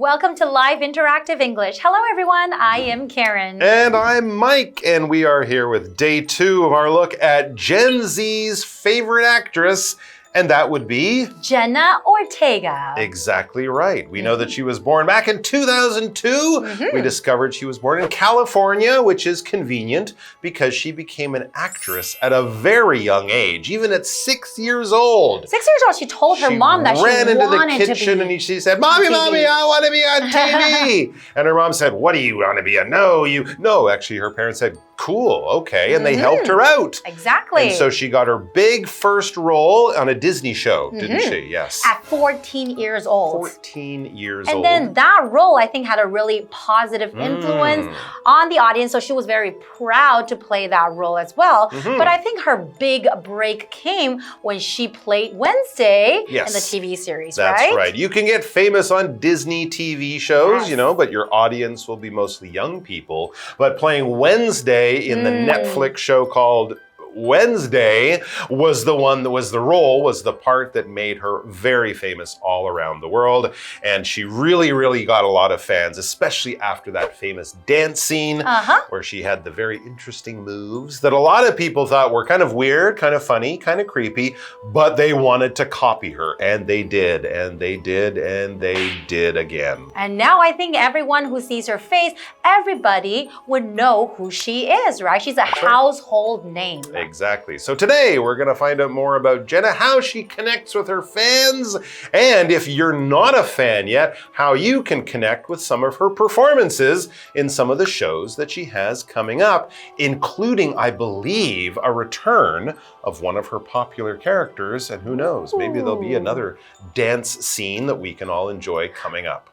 Welcome to Live Interactive English. Hello, everyone. I am Karen. And I'm Mike, and we are here with day 2 of our look at Gen Z's favorite actress, and that would be... Jenna Ortega. Exactly right. We know that she was born back in 2002. We discovered she was born in California, which is convenient because she became an actress at a very young age, even at 6 years old. 6 years old, she told her mom that she ran into the wanted kitchen to be and she said, Mommy, Mommy, I want to be on TV. And her mom said, what do you want to be on? No, actually, her parents said, cool, okay. And they helped her out. Exactly. And so she got her big first role on a Disney show, didn't she? Yes. At 14 years old. 14 years and old. then that role, I think, had a really positive influence on the audience. So she was very proud to play that role as well. But I think her big break came when she played Wednesday in the TV series, right? That's right. You can get famous on Disney TV shows, you know, but your audience will be mostly young people. But playing Wednesday in the Netflix show called Wednesday was the part that made her very famous all around the world. And she really, really got a lot of fans, especially after that famous dance scene where she had the very interesting moves that a lot of people thought were kind of weird, kind of funny, kind of creepy, but they wanted to copy her. And they did, and they did, and they did again. And now I think everyone who sees her face, everybody would know who she is, right? She's a household name. Exactly. So today we're going to find out more about Jenna, how she connects with her fans, and if you're not a fan yet, how you can connect with some of her performances in some of the shows that she has coming up, including, I believe, a return of one of her popular characters, and who knows, maybe there'll be another dance scene that we can all enjoy coming up.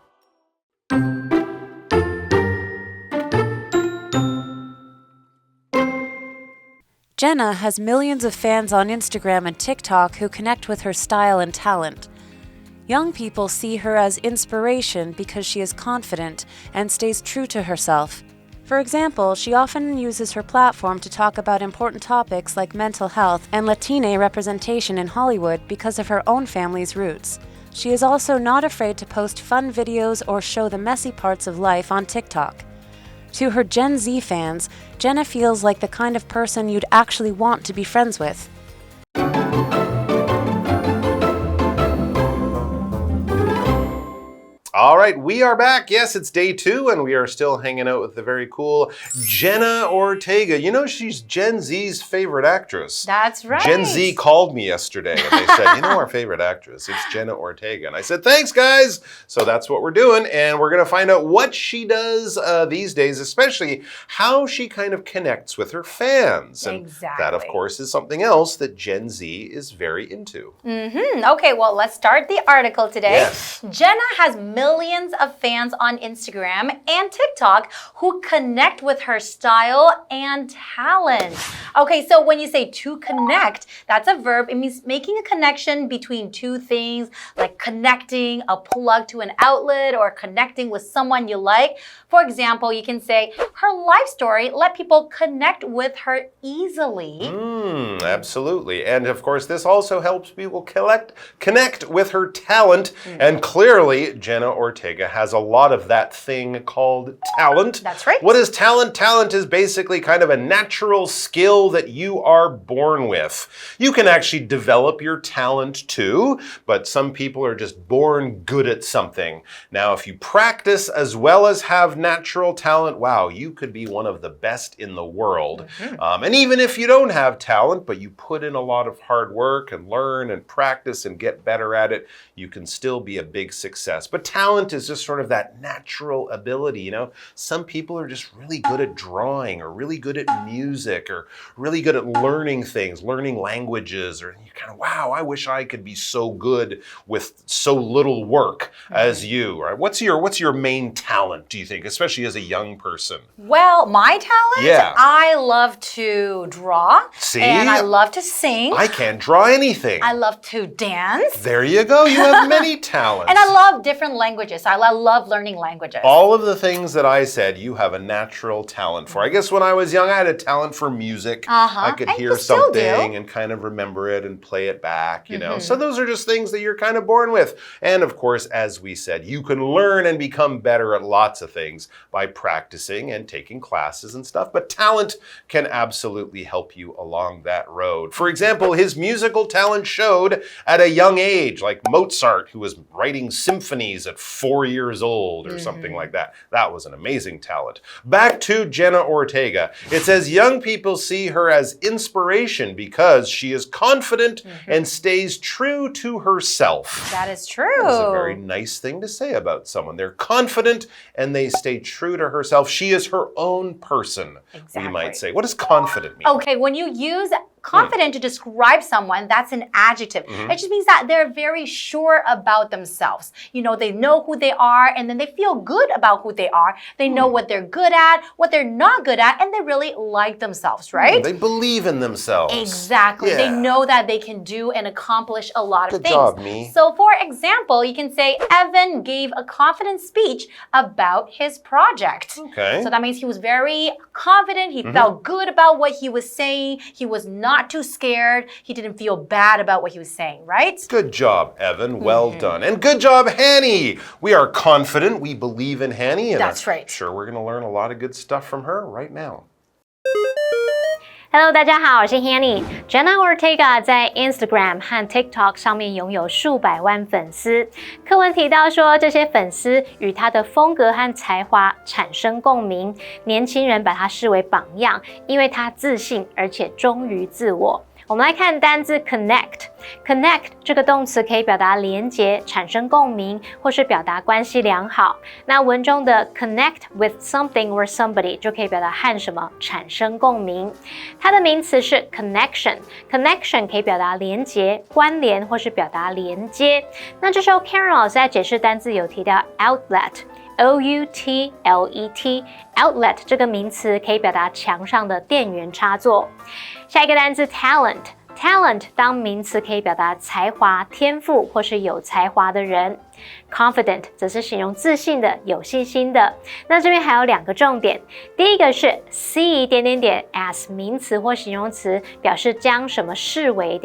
Jenna has millions of fans on Instagram and TikTok who connect with her style and talent. Young people see her as inspiration because she is confident and stays true to herself. For example, she often uses her platform to talk about important topics like mental health and Latina representation in Hollywood because of her own family's roots. She is also not afraid to post fun videos or show the messy parts of life on TikTok. To her Gen Z fans, Jenna feels like the kind of person you'd actually want to be friends with. All right, we are back. Yes, it's day 2, and we are still hanging out with the very cool Jenna Ortega. You know, she's Gen Z's favorite actress. That's right. Gen Z called me yesterday, and they said, you know, our favorite actress, it's Jenna Ortega. And I said, thanks, guys. So that's what we're doing, and we're going to find out what she does these days, especially how she kind of connects with her fans. And that, of course, is something else that Gen Z is very into. Okay, well, let's start the article today. Yes. Jenna has millions of fans on Instagram and TikTok who connect with her style and talent. Okay, so when you say to connect, that's a verb. It means making a connection between two things, like connecting a plug to an outlet or connecting with someone you like. For example, you can say, her life story let people connect with her easily. Absolutely. And of course, this also helps people connect with her talent. And clearly, Jenna Ortega has a lot of that thing called talent. That's right. What is talent? Talent is basically kind of a natural skill that you are born with. You can actually develop your talent too, but some people are just born good at something. Now, if you practice as well as have natural talent, wow, you could be one of the best in the world. And even if you don't have talent, but you put in a lot of hard work and learn and practice and get better at it, you can still be a big success. But talent is just sort of that natural ability, you know? Some people are just really good at drawing or really good at music or really good at learning things, learning languages, or you're kind of, wow, I wish I could be so good with so little work as you. Right? What's your main talent, do you think, especially as a young person? Well, my talent? Yeah. I love to draw. See? And I love to sing. I can't draw anything. I love to dance. There you go. You have many talents. And I love different languages. I love learning languages. All of the things that I said, you have a natural talent for. I guess when I was young, I had a talent for music. I could hear something and kind of remember it and play play it back, you know. So those are just things that you're kind of born with. And of course, as we said, you can learn and become better at lots of things by practicing and taking classes and stuff. But talent can absolutely help you along that road. For example, his musical talent showed at a young age, like Mozart, who was writing symphonies at 4 years old or something like that. That was an amazing talent. Back to Jenna Ortega. It says young people see her as inspiration because she is confident and stays true to herself. That is true. That's a very nice thing to say about someone. They're confident and they stay true to herself. She is her own person, we might say. What does confident mean? Okay, when you use confident to describe someone, that's an adjective. It just means that they're very sure about themselves. You know, they know who they are and then they feel good about who they are. They know what they're good at, what they're not good at, and they really like themselves, right? They believe in themselves. Exactly. Yeah. They know that they can do and accomplish a lot of Good things. job, me. So for example, you can say Evan gave a confident speech about his project. Okay. So that means he was very confident. He felt good about what he was saying. He was not too scared. He didn't feel bad about what he was saying, right? Good job, Evan. Well done. And good job, Hanny. We are confident. We believe in Hanny. And That's right. I'm sure we're going to learn a lot of good stuff from her right now. Hello， 大家好，我是 Hanny。Jenna Ortega 在 Instagram 和 TikTok 上面拥有数百万粉丝。课文提到说，这些粉丝与她的风格和才华产生共鸣，年轻人把她视为榜样，因为她自信而且忠于自我。我们来看单字 connect。connect 这个动词可以表达连结、产生共鸣，或是表达关系良好。那文中的 connect with something or somebody 就可以表达和什么产生共鸣。它的名词是 connection。connection 可以表达连结、关联，或是表达连接。那这时候 Karen 老师在解释单字有提到 outlet。outlet 这个名词可以表达墙上的电源插座。下一个单字 talent 当名词可以表达才华、天赋或是有才华的人。Confident 则是形容自信的、有信心的。那这边还有两个重点，第一个是 see as 名词或形容词，表示将什么视为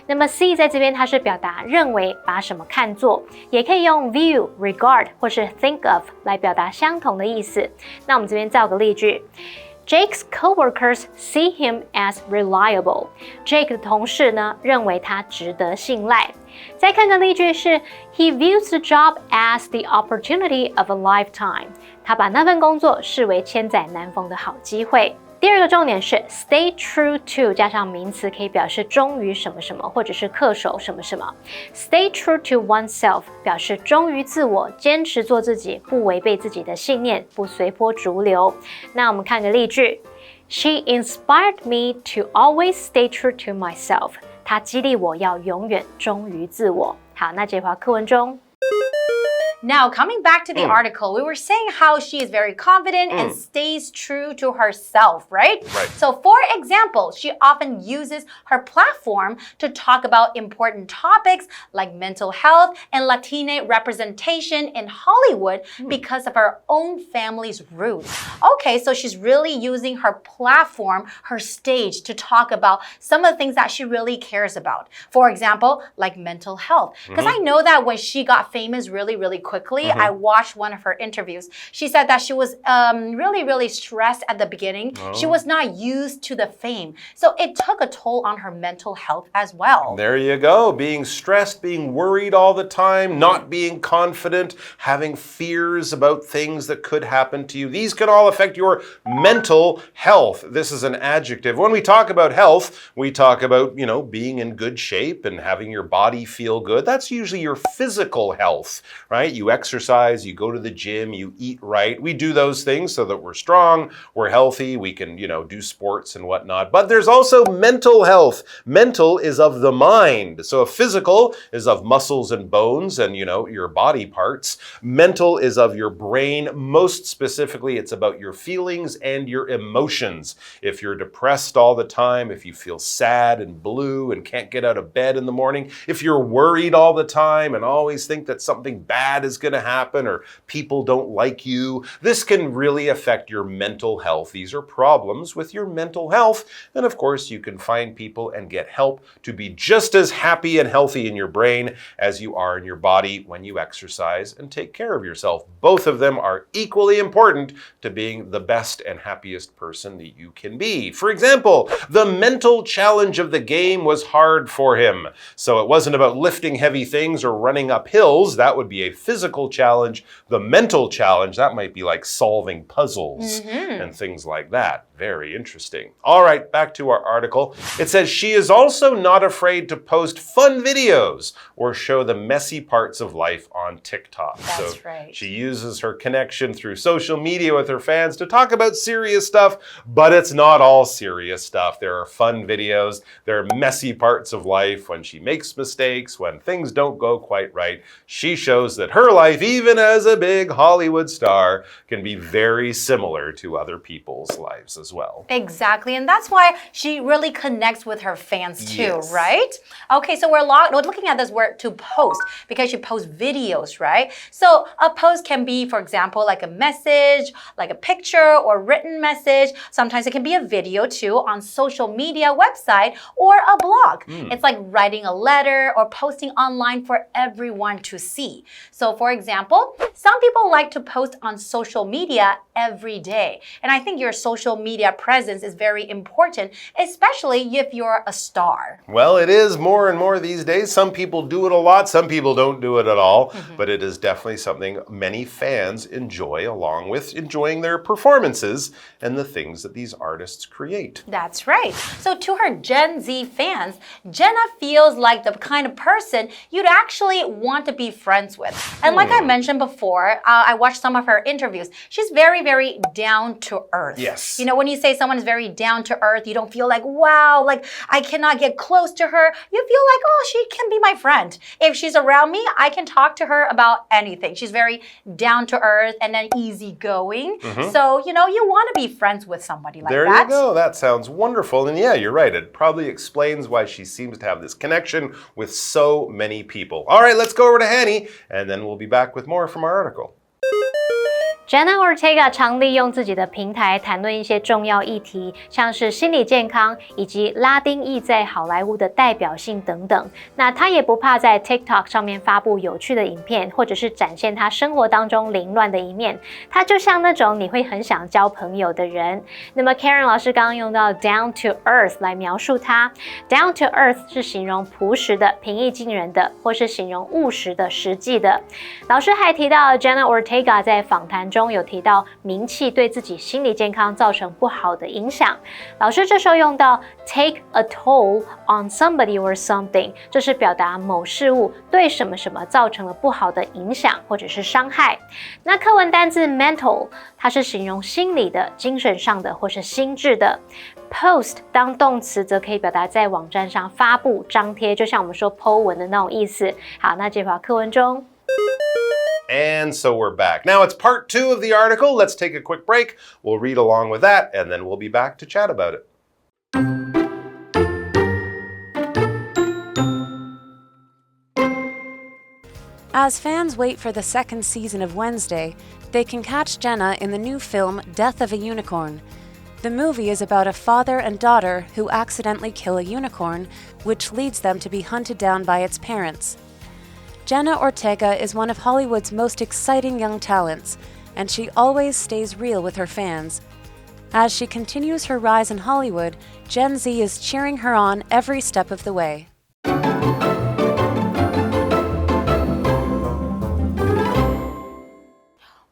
那么 see 在这边它是表达认为，把什么看作，也可以用 view、regard 或是 think of 来表达相同的意思。那我们这边造个例句。Jake's coworkers see him as reliable. Jake 的同事呢，认为他值得信赖。再看个例句是 He views the job as the opportunity of a lifetime. 他把那份工作视为千载难逢的好机会。第二个重点是 stay true to 加上名词可以表示忠于什么什么，或者是恪守什么什么。Stay true to oneself 表示忠于自我，坚持做自己，不违背自己的信念，不随波逐流。那我们看个例句 She inspired me to always stay true to myself. 她激励我要永远忠于自我。好，那这句话课文中。Now, coming back to the article, we were saying how she is very confident and stays true to herself, right? Right. So, for example, she often uses her platform to talk about important topics like mental health and Latina representation in Hollywood because of her own family's roots. Okay, so she's really using her platform, her stage, to talk about some of the things that she really cares about. For example, like mental health. Because I know that when she got famous really quickly, I watched one of her interviews. She said that she was really stressed at the beginning. She was not used to the fame. So it took a toll on her mental health as well. There you go. Being stressed, being worried all the time, not being confident, having fears about things that could happen to you. These can all affect your mental health. This is an adjective. When we talk about health, we talk about, you know, being in good shape and having your body feel good. That's usually your physical health, right? You exercise, you go to the gym, you eat right. We do those things so that we're strong, we're healthy, we can, you know, do sports and whatnot. But there's also mental health. Mental is of the mind. So physical is of muscles and bones and, you know, your body parts. Mental is of your brain. Most specifically, it's about your feelings and your emotions. If you're depressed all the time, if you feel sad and blue and can't get out of bed in the morning, if you're worried all the time and always think that something bad is going to happen or people don't like you. This can really affect your mental health. These are problems with your mental health. And of course, you can find people and get help to be just as happy and healthy in your brain as you are in your body when you exercise and take care of yourself. Both of them are equally important to being the best and happiest person that you can be. For example, the mental challenge of the game was hard for him. So it wasn't about lifting heavy things or running up hills. That would be a physical challenge. The mental challenge, that might be like solving puzzles and things like that. Very interesting. All right, back to our article. It says she is also not afraid to post fun videos or show the messy parts of life on TikTok. That's right. She uses her connection through social media with her fans to talk about serious stuff, but it's not all serious stuff. There are fun videos. There are messy parts of life when she makes mistakes, when things don't go quite right. She shows that her life, even as a big Hollywood star, can be very similar to other people's lives as well. Exactly, and that's why she really connects with her fans too, Yes. right? Okay, so we're looking at this word to post because she posts videos, right? So a post can be, for example, like a message, like a picture or written message. Sometimes it can be a video too on social media website or a blog. It's like writing a letter or posting online for everyone to see. So for example, some people like to post on social media every day. And I think your social media presence is very important, especially if you're a star. Well, it is more and more these days. Some people do it a lot, some people don't do it at all, but it is definitely something many fans enjoy, along with enjoying their performances and the things that these artists create. That's right. So to her Gen Z fans, Jenna feels like the kind of person you'd actually want to be friends with. And like I mentioned before, I watched some of her interviews. She's very, very down to earth. Yes. You know, when you say someone is very down to earth, you don't feel like, wow, like I cannot get close to her. You feel like, oh, she can be my friend. If she's around me, I can talk to her about anything. She's very down to earth and then easygoing. So, you know, you want to be friends with somebody like There that. you go. That sounds wonderful. And yeah, you're right. It probably explains why she seems to have this connection with so many people. All right, let's go over to Hanny, and then we'll be back with more from our article. Jenna Ortega 常利用自己的平台谈论一些重要议题，像是心理健康以及拉丁裔在好莱坞的代表性等等。那她也不怕在 TikTok 上面发布有趣的影片，或者是展现她生活当中凌乱的一面。她就像那种你会很想交朋友的人。那么 Karen 老师刚刚用到 down to earth 来描述她。down to earth 是形容朴实的、平易近人的，或是形容务实的、实际的。老师还提到 Jenna Ortega 在访谈中有提到名气对自己心理健康造成不好的影响。老师这时候用到 take a toll on somebody or something， 这是表达某事物对什么什么造成了不好的影响或者是伤害。那课文单字 mental， 它是形容心理的、精神上的或是心智的。post 当动词则可以表达在网站上发布、张贴，就像我们说 po 文的那种意思。好，那接回到课文中。And so we're back. Now it's part 2 of the article. Let's take a quick break. We'll read along with that, and then we'll be back to chat about it. As fans wait for the second season of Wednesday, they can catch Jenna in the new film Death of a Unicorn. The movie is about a father and daughter who accidentally kill a unicorn, which leads them to be hunted down by its parents. Jenna Ortega is one of Hollywood's most exciting young talents, and she always stays real with her fans. As she continues her rise in Hollywood, Gen Z is cheering her on every step of the way.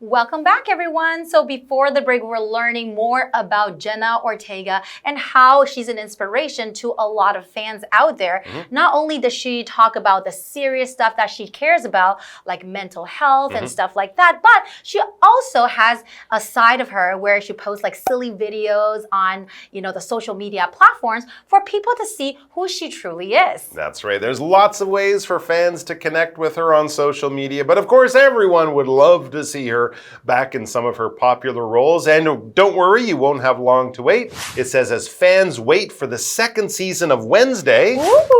Welcome back, everyone. So before the break, we're learning more about Jenna Ortega and how she's an inspiration to a lot of fans out there. Not only does she talk about the serious stuff that she cares about, like mental health and stuff like that, but she also has a side of her where she posts like silly videos on, you know, the social media platforms for people to see who she truly is. That's right. There's lots of ways for fans to connect with her on social media, but of course, everyone would love to see her her back in some of her popular roles. And don't worry, you won't have long to wait. It says, as fans wait for the second season of Wednesday,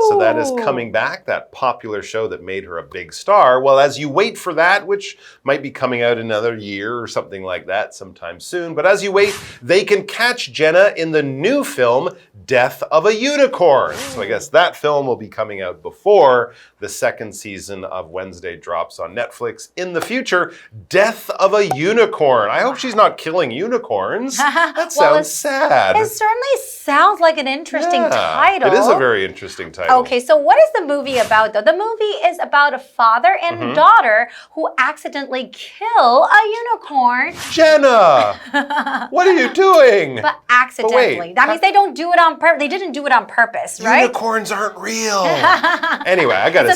so that is coming back, that popular show that made her a big star. Well, as you wait for that, which might be coming out another year or something like that sometime soon, but as you wait, they can catch Jenna in the new film, Death of a Unicorn. So I guess that film will be coming out before the second season of Wednesday drops on Netflix in the future. Death of a Unicorn. I hope she's not killing unicorns. That sounds sad. It certainly sounds like an interesting title. It is a very interesting title. Okay, so what is the movie about though? The movie is about a father and daughter who accidentally kill a unicorn. Jenna! What are you doing? But accidentally. But wait, that means they don't do it on purpose. They didn't do it on purpose, right? Unicorns aren't real. Anyway, I gotta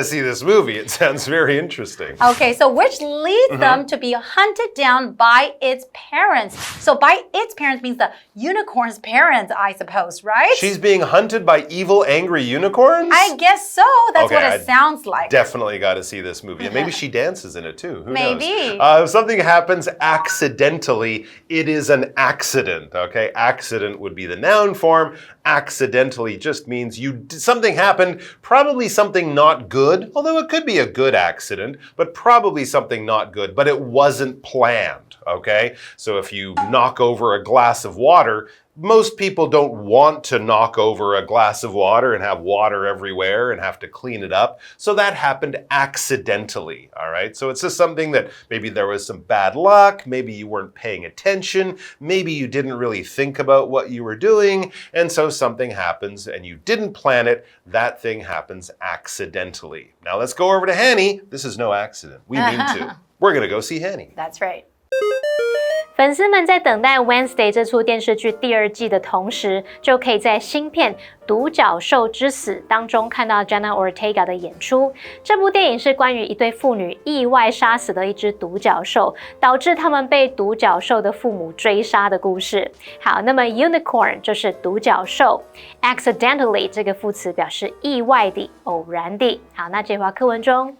see this movie. It sounds very interesting. Okay, so which leads them to be hunted down by its parents. So by its parents means the unicorn's parents, I suppose, right? She's being hunted by evil, angry unicorns? I guess so. That's what it sounds like. Definitely got to see this movie. And maybe she dances in it too. Who knows? Maybe. If something happens accidentally, it is an accident, okay? Accident would be the noun form. Accidentally just means something happened, probably something not good, although it could be a good accident, but probably something not good, but it wasn't planned, okay? So if you knock over a glass of water, most people don't want to knock over a glass of water and have water everywhere and have to clean it up. So that happened accidentally, all right? So it's just something that maybe there was some bad luck, maybe you weren't paying attention, maybe you didn't really think about what you were doing, and so something happens and you didn't plan it, that thing happens accidentally. Now let's go over to Hanny. This is no accident. We mean to. We're gonna go see Hanny. That's right. 粉丝们在等待《Wednesday》这出电视剧第2季的同时，就可以在新片《独角兽之死》当中看到 Jenna Ortega 的演出。这部电影是关于一对父女意外杀死了一只独角兽，导致他们被独角兽的父母追杀的故事。好，那么 unicorn 就是独角兽 ，accidentally 这个副词表示意外的、偶然的。好，那这句话课文中。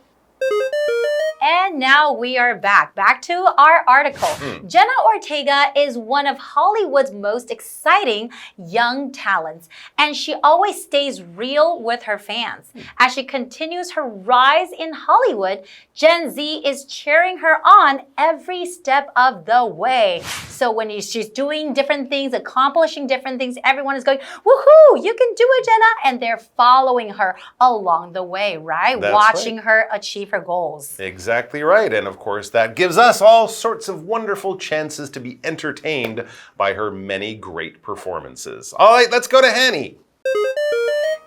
And now we are back to our article. Jenna Ortega is one of Hollywood's most exciting young talents, and she always stays real with her fans. As she continues her rise in Hollywood, Gen Z is cheering her on every step of the way. So when she's doing different things, accomplishing different things, everyone is going, woohoo, you can do it, Jenna. And they're following her along the way, right? That's Watching right. her achieve her goals. Exactly right. And of course, that gives us all sorts of wonderful chances to be entertained by her many great performances. All right, let's go to Hanny.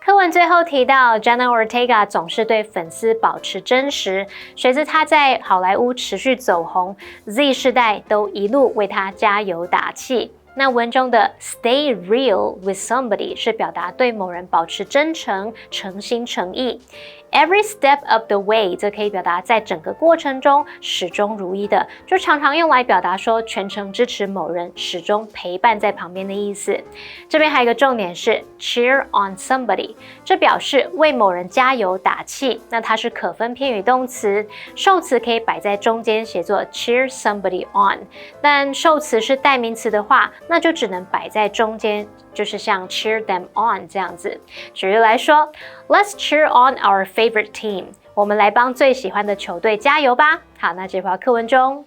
课文最后提到 ，Jenna Ortega 总是对粉丝保持真实。随着她在好莱坞持续走红 ，Z 世代都一路为她加油打气。那文中的 "stay real with somebody" 是表达对某人保持真诚、诚心诚意。Every step of the way 则可以表达在整个过程中始终如一的，就常常用来表达说全程支持某人，始终陪伴在旁边的意思。这边还有一个重点是 cheer on somebody， 这表示为某人加油打气。那它是可分偏语动词，受词可以摆在中间写作 cheer somebody on， 但受词是代名词的话，那就只能摆在中间，就是像 cheer them on 这样子。举例来说 ，Let's cheer on our favorite team， 我们来帮最喜欢的球队加油吧。好，那这条课文中。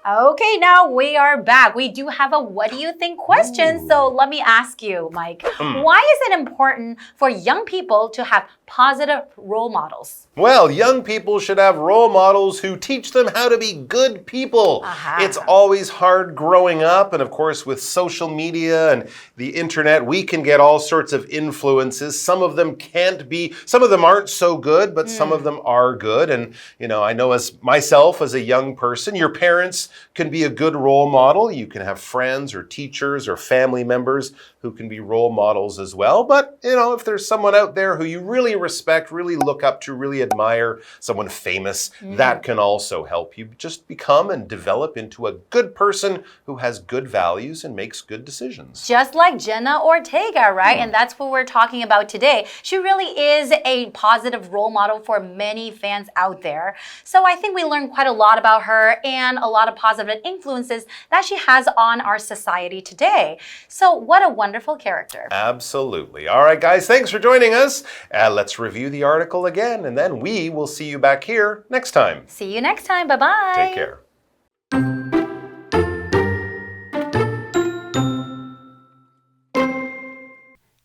Okay, now we are back. We do have a what do you think question. So let me ask you, Mike, why is it important for young people to have positive role models? Well, young people should have role models who teach them how to be good people. It's always hard growing up. And of course, with social media and the internet, we can get all sorts of influences. Some of them aren't so good, but some of them are good. And, I know as myself, as a young person, your parents can be a good role model. You can have friends or teachers or family members who can be role models as well. But, if there's someone out there who you really respect, really look up to, really admire someone famous, that can also help you just become and develop into a good person who has good values and makes good decisions. Just like Jenna Ortega, right? And that's what we're talking about today. She really is a positive role model for many fans out there. So I think we learned quite a lot about her and a lot of positive influences that she has on our society today. So what a wonderful character. Absolutely. All right, guys, thanks for joining us. Let's review the article again, and then we will see you back here next time. See you next time. Bye-bye. Take care.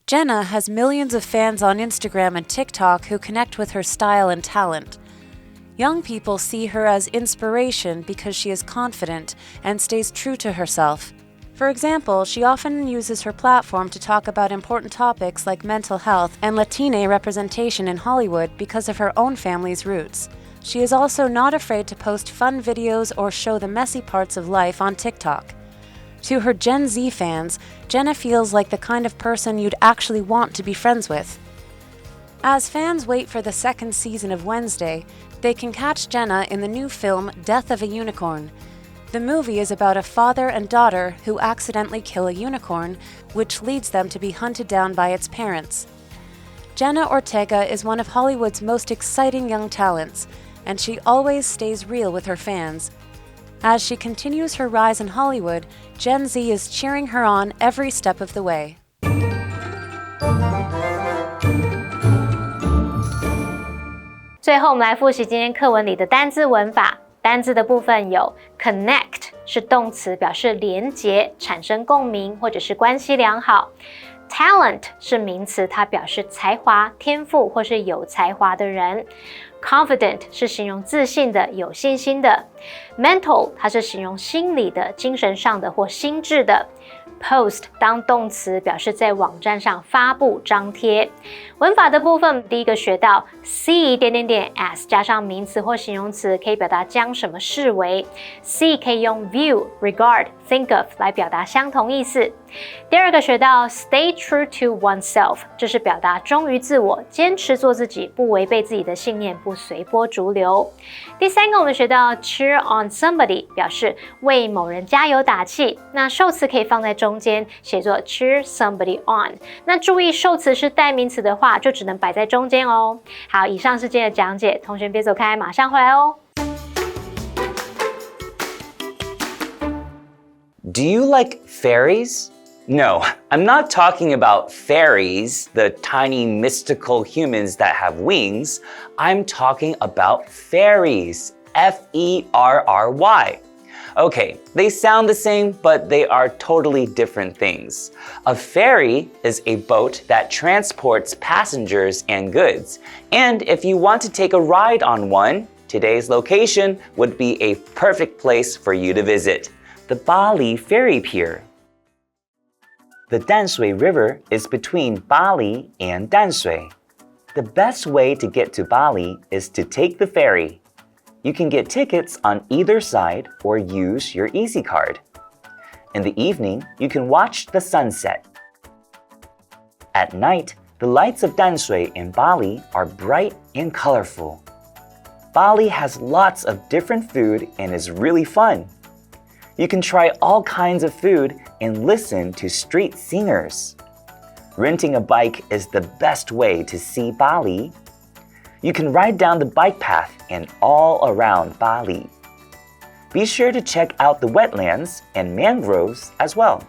Jenna has millions of fans on Instagram and TikTok who connect with her style and talent. Young people see her as inspiration because she is confident and stays true to herself. For example, she often uses her platform to talk about important topics like mental health and Latina representation in Hollywood because of her own family's roots. She is also not afraid to post fun videos or show the messy parts of life on TikTok. To her Gen Z fans, Jenna feels like the kind of person you'd actually want to be friends with. As fans wait for the second season of Wednesday, they can catch Jenna in the new film Death of a Unicorn. The movie is about a father and daughter who accidentally kill a unicorn, which leads them to be hunted down by its parents. Jenna Ortega is one of Hollywood's most exciting young talents, and she always stays real with her fans. As she continues her rise in Hollywood, Gen Z is cheering her on every step of the way. 最后，我们来复习今天课文里的单字文法。单字的部分有 connect 是动词，表示连结、产生共鸣或者是关系良好。talent 是名词，它表示才华、天赋或是有才华的人。confident 是形容自信的、有信心的。mental 它是形容心理的、精神上的或心智的。post 当动词，表示在网站上发布、张贴。文法的部分，第一个学到 see as 加上名词或形容词，可以表达将什么视为。see 可以用 view、regard、think of 来表达相同意思。第二个学到 stay true to oneself， 这是表达忠于自我，坚持做自己，不违背自己的信念，不随波逐流。第三个我们学到 cheer on somebody， 表示为某人加油打气。那受词可以放在中间，写作 cheer somebody on。那注意受词是代名词的话，就只能摆在中间哦。好，以上是今天的讲解，同学别走开，马上回来哦。Do you like fairies? No, I'm not talking about fairies, the tiny mystical humans that have wings. I'm talking about fairies, F-E-R-R-Y. Okay, they sound the same, but they are totally different things. A ferry is a boat that transports passengers and goods. And if you want to take a ride on one, today's location would be a perfect place for you to visit, the Bali Ferry Pier. The Danshui River is between Bali and Danshui. The best way to get to Bali is to take the ferry. You can get tickets on either side or use your Easy Card. In the evening, you can watch the sunset. At night, the lights of Danshui in Bali are bright and colorful. Bali has lots of different food and is really fun. You can try all kinds of food and listen to street singers. Renting a bike is the best way to see Bali. You can ride down the bike path and all around Bali. Be sure to check out the wetlands and mangroves as well.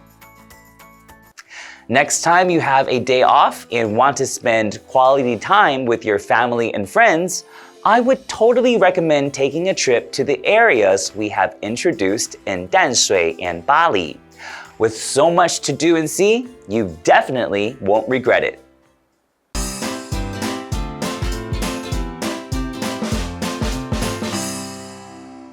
Next time you have a day off and want to spend quality time with your family and friends, I would totally recommend taking a trip to the areas we have introduced in Danshui and Bali. With so much to do and see, you definitely won't regret it.